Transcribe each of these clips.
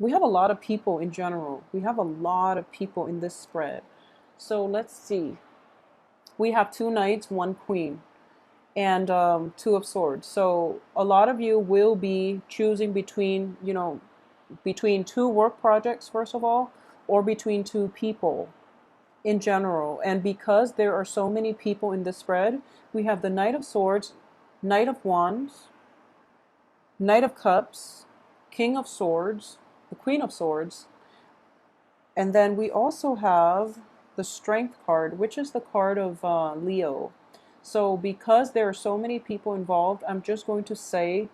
we have a lot of people in general. We have a lot of people in this spread. So let's see. We have two knights, one queen, and two of swords. So a lot of you will be choosing between, between two work projects, first of all, or between two people in general. And because there are so many people in this spread, we have the Knight of Swords, Knight of Wands, Knight of Cups, King of Swords, the Queen of Swords, and then we also have the Strength card, which is the card of Leo. So because there are so many people involved, I'm just going to say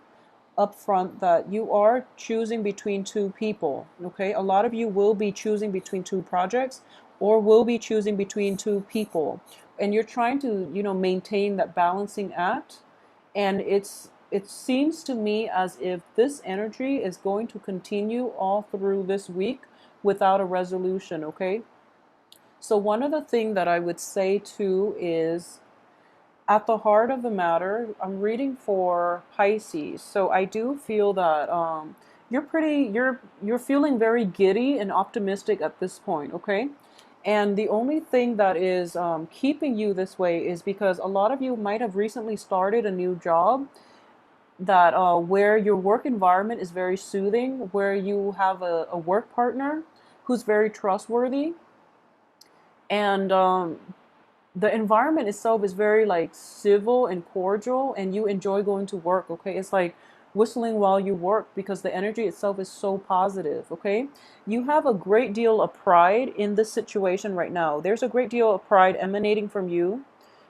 up front that you are choosing between two people, okay? A lot of you will be choosing between two projects or will be choosing between two people. And you're trying to, maintain that balancing act. And it seems to me as if this energy is going to continue all through this week without a resolution, okay? So one of the things that I would say too is at the heart of the matter, I'm reading for Pisces. So I do feel that you're feeling very giddy and optimistic at this point, okay? And the only thing that is keeping you this way is because a lot of you might have recently started a new job that where your work environment is very soothing, where you have a work partner who's very trustworthy, and the environment itself is very like civil and cordial, and you enjoy going to work. Okay, it's like whistling while you work because the energy itself is so positive. Okay, you have a great deal of pride in this situation right now. There's a great deal of pride emanating from you.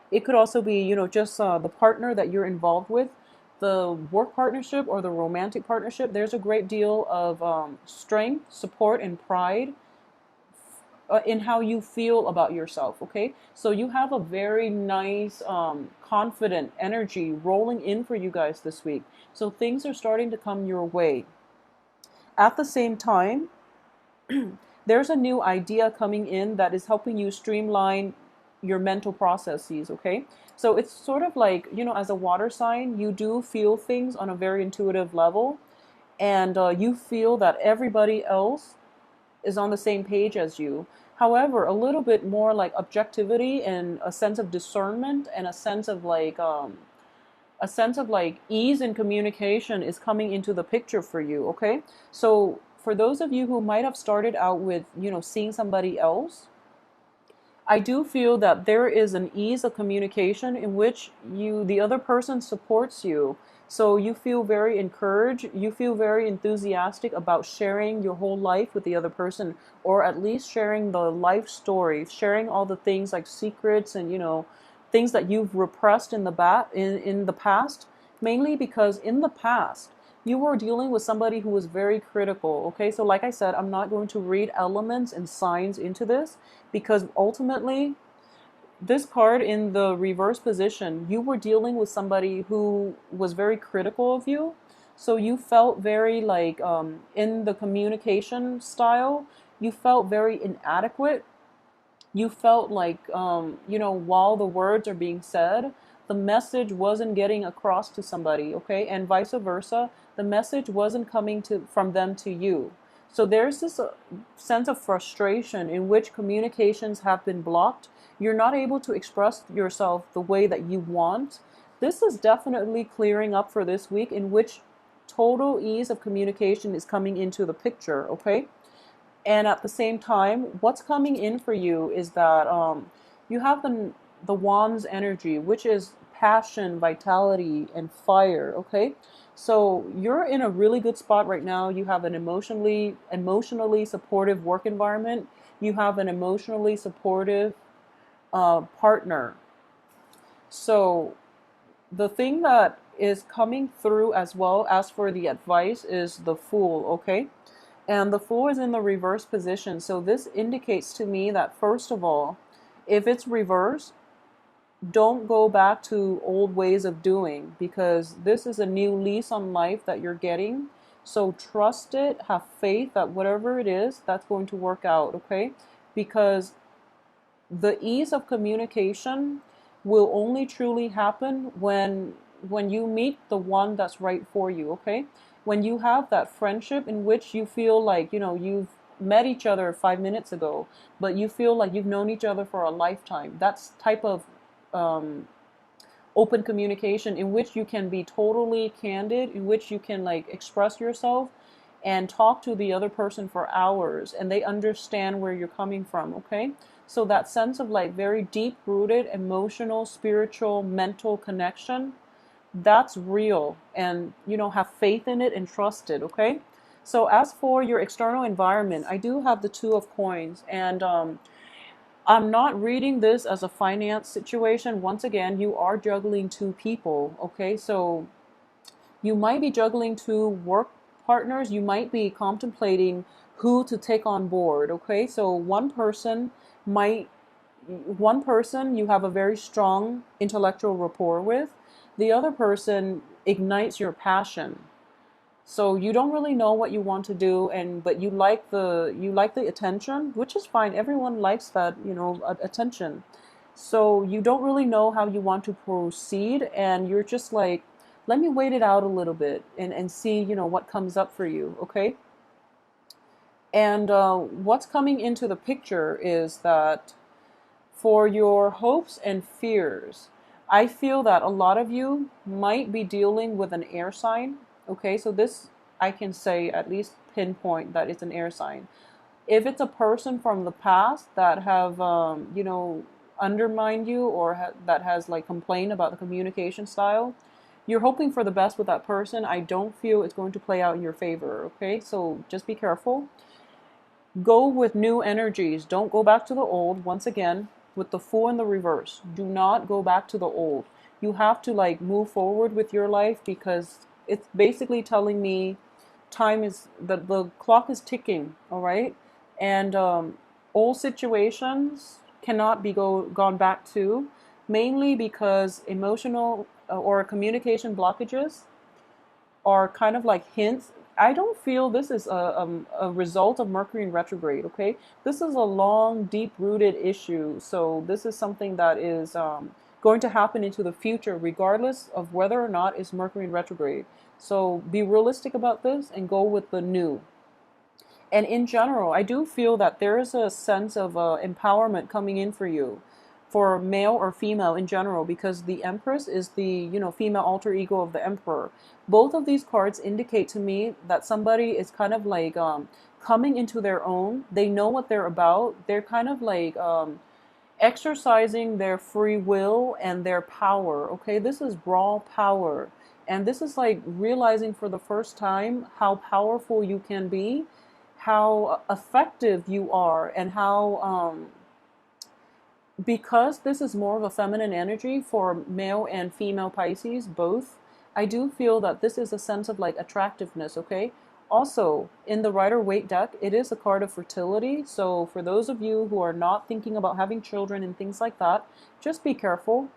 It could also be, just the partner that you're involved with, the work partnership or the romantic partnership. There's a great deal of strength, support, and pride in how you feel about yourself. Okay, so you have a very nice, confident energy rolling in for you guys this week. So things are starting to come your way. At the same time, there's a new idea coming in that is helping you streamline your mental processes, okay? So it's sort of like, as a water sign, you do feel things on a very intuitive level, and you feel that everybody else is on the same page as you. However, a little bit more like objectivity and a sense of discernment and a sense of like ease in communication is coming into the picture for you, okay? So for those of you who might have started out with, seeing somebody else, I do feel that there is an ease of communication in which the other person supports you. So you feel very encouraged, you feel very enthusiastic about sharing your whole life with the other person, or at least sharing the life story, sharing all the things like secrets and, things that you've repressed in the past, mainly because in the past, you were dealing with somebody who was very critical. Okay, so like I said, I'm not going to read elements and signs into this because ultimately, this card in the reverse position, you were dealing with somebody who was very critical of you. So you felt very like, in the communication style, you felt very inadequate. You felt like, while the words are being said, the message wasn't getting across to somebody, okay? And vice versa, the message wasn't coming from them to you. So there's this sense of frustration in which communications have been blocked. You're not able to express yourself the way that you want. This is definitely clearing up for this week, in which total ease of communication is coming into the picture, okay? And at the same time, what's coming in for you is that you have the wand's energy, which is passion, vitality, and fire. Okay, so you're in a really good spot right now. You have an emotionally supportive work environment. You have an emotionally supportive partner. So the thing that is coming through as well as for the advice is the Fool. Okay, and the Fool is in the reverse position. So this indicates to me that, first of all, if it's reversed, don't go back to old ways of doing, because this is a new lease on life that you're getting. So trust it, have faith that whatever it is, that's going to work out, okay? Because the ease of communication will only truly happen when you meet the one that's right for you, okay? when you have that friendship in which you feel like, you've met each other 5 minutes ago, but you feel like you've known each other for a lifetime. That's type of um, open communication in which you can be totally candid, in which you can like express yourself and talk to the other person for hours and they understand where you're coming from, okay? So that sense of like very deep rooted emotional, spiritual, mental connection, that's real. And have faith in it and trust it, okay? So as for your external environment, I do have the two of coins, and I'm not reading this as a finance situation. Once again, you are juggling two people, okay? So you might be juggling two work partners. You might be contemplating who to take on board, okay? So might, one person you have a very strong intellectual rapport with, the other person ignites your passion. So you don't really know what you want to do, and but you like the attention, which is fine. Everyone likes that, attention. So you don't really know how you want to proceed, and you're just like, let me wait it out a little bit and see, what comes up for you, okay? And what's coming into the picture is that for your hopes and fears, I feel that a lot of you might be dealing with an air sign. Okay, so this I can say at least pinpoint that it's an air sign. If it's a person from the past that have, undermined you or that has like complained about the communication style, you're hoping for the best with that person. I don't feel it's going to play out in your favor. Okay, so just be careful. Go with new energies. Don't go back to the old. Once again, with the Fool in the reverse, do not go back to the old. You have to like move forward with your life, because it's basically telling me time is the clock is ticking, all right? And old situations cannot be gone back to, mainly because emotional or communication blockages are kind of like hints. I don't feel this is a result of Mercury in retrograde, okay? This is a long, deep rooted issue. So, this is something that is going to happen into the future, regardless of whether or not it's Mercury in retrograde. So, be realistic about this and go with the new. And in general, I do feel that there is a sense of empowerment coming in for you, for male or female in general, because the Empress is the, female alter ego of the Emperor. Both of these cards indicate to me that somebody is kind of like coming into their own. They know what they're about. They're kind of like exercising their free will and their power. Okay, this is raw power. And this is like realizing for the first time how powerful you can be, how effective you are, and how, because this is more of a feminine energy for male and female Pisces, both, I do feel that this is a sense of like attractiveness, okay? Also, in the Rider-Waite deck, it is a card of fertility. So for those of you who are not thinking about having children and things like that, just be careful.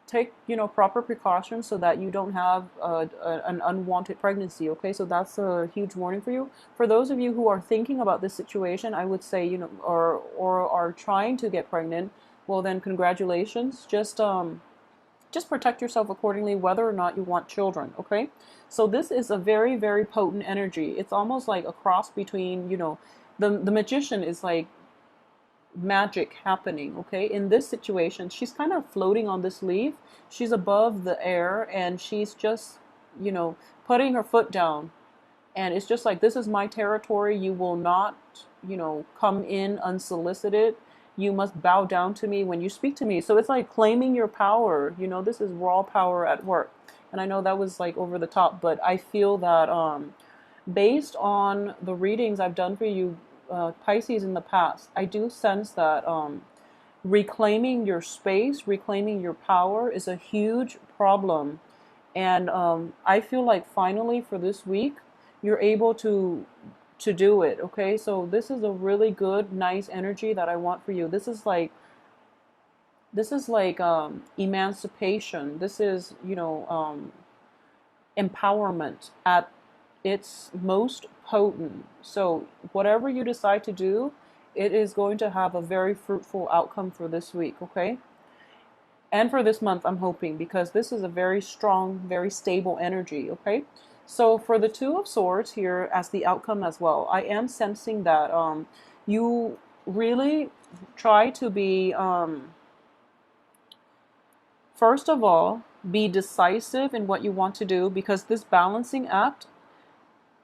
Take, proper precautions so that you don't have an unwanted pregnancy, okay? So that's a huge warning for you. For those of you who are thinking about this situation, I would say, or are trying to get pregnant, well then congratulations. Just protect yourself accordingly, whether or not you want children, okay? So this is a very, very potent energy. It's almost like a cross between, the magician is like magic happening, okay? In this situation, she's kind of floating on this leaf. She's above the air and she's just, putting her foot down. And it's just like, this is my territory. You will not, come in unsolicited. You must bow down to me when you speak to me. So it's like claiming your power. This is raw power at work. And I know that was like over the top, but I feel that based on the readings I've done for you, Pisces, in the past, I do sense that reclaiming your space, reclaiming your power is a huge problem. And I feel like finally for this week, you're able to do it. Okay, so this is a really good, nice energy that I want for you. This is like emancipation. This is, empowerment at its most potent. So whatever you decide to do, it is going to have a very fruitful outcome for this week, okay? And for this month, I'm hoping, because this is a very strong, very stable energy, okay? So for the Two of Swords here as the outcome as well, I am sensing that you really try to be first of all, be decisive in what you want to do, because this balancing act,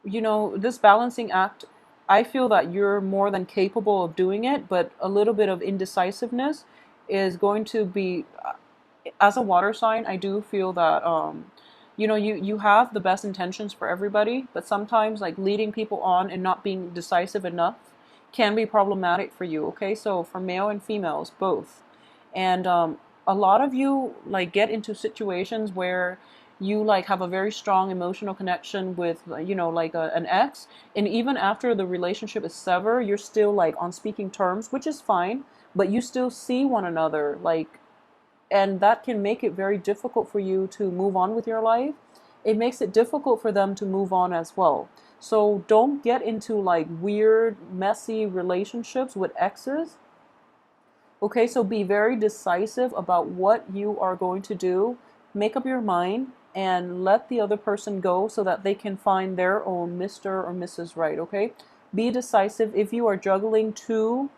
this balancing act, I feel that you're more than capable of doing it, but a little bit of indecisiveness is going to be, as a water sign, I do feel that you have the best intentions for everybody, but sometimes like leading people on and not being decisive enough can be problematic for you. Okay, so for male and females both, and a lot of you like get into situations where you like have a very strong emotional connection with like an ex, and even after the relationship is severed, you're still like on speaking terms, which is fine, but you still see one another, like, and that can make it very difficult for you to move on with your life. It makes it difficult for them to move on as well. So don't get into like weird, messy relationships with exes. Okay, so be very decisive about what you are going to do. Make up your mind and let the other person go so that they can find their own Mr. or Mrs. Right, okay? Be decisive. If you are juggling two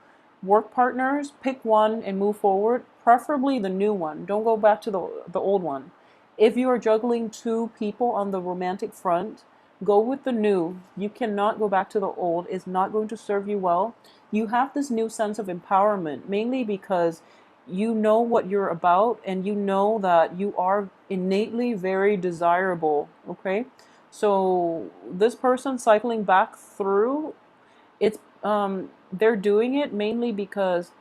work partners, pick one and move forward, preferably the new one. Don't go back to the old one. If you are juggling two people on the romantic front, go with the new. You cannot go back to the old. It's not going to serve you well. You have this new sense of empowerment, mainly because you know what you're about and you know that you are innately very desirable. Okay, so this person cycling back through, it's they're doing it mainly because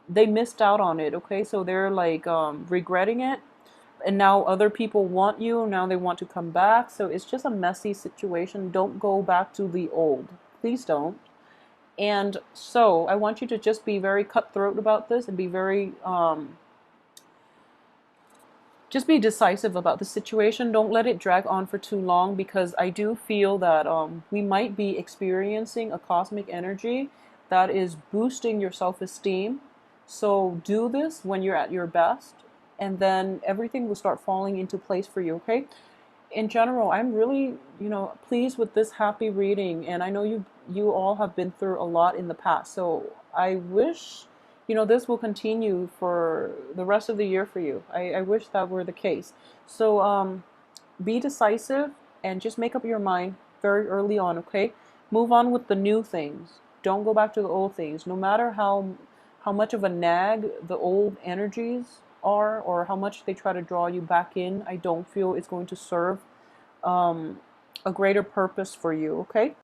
they missed out on it. Okay, so they're like regretting it, and now other people want you, now they want to come back, so it's just a messy situation. Don't go back to the old, please don't. And so I want you to just be very cutthroat about this and be very, just be decisive about the situation. Don't let it drag on for too long, because I do feel that we might be experiencing a cosmic energy that is boosting your self esteem. So do this when you're at your best, and then everything will start falling into place for you, okay? In general, I'm really, pleased with this happy reading, and I know you all have been through a lot in the past. So I wish, this will continue for the rest of the year for you. I wish that were the case. So be decisive and just make up your mind very early on, okay? Move on with the new things. Don't go back to the old things. No matter how much of a nag the old energies are, or how much they try to draw you back in, I don't feel it's going to serve um, a greater purpose for you, okay?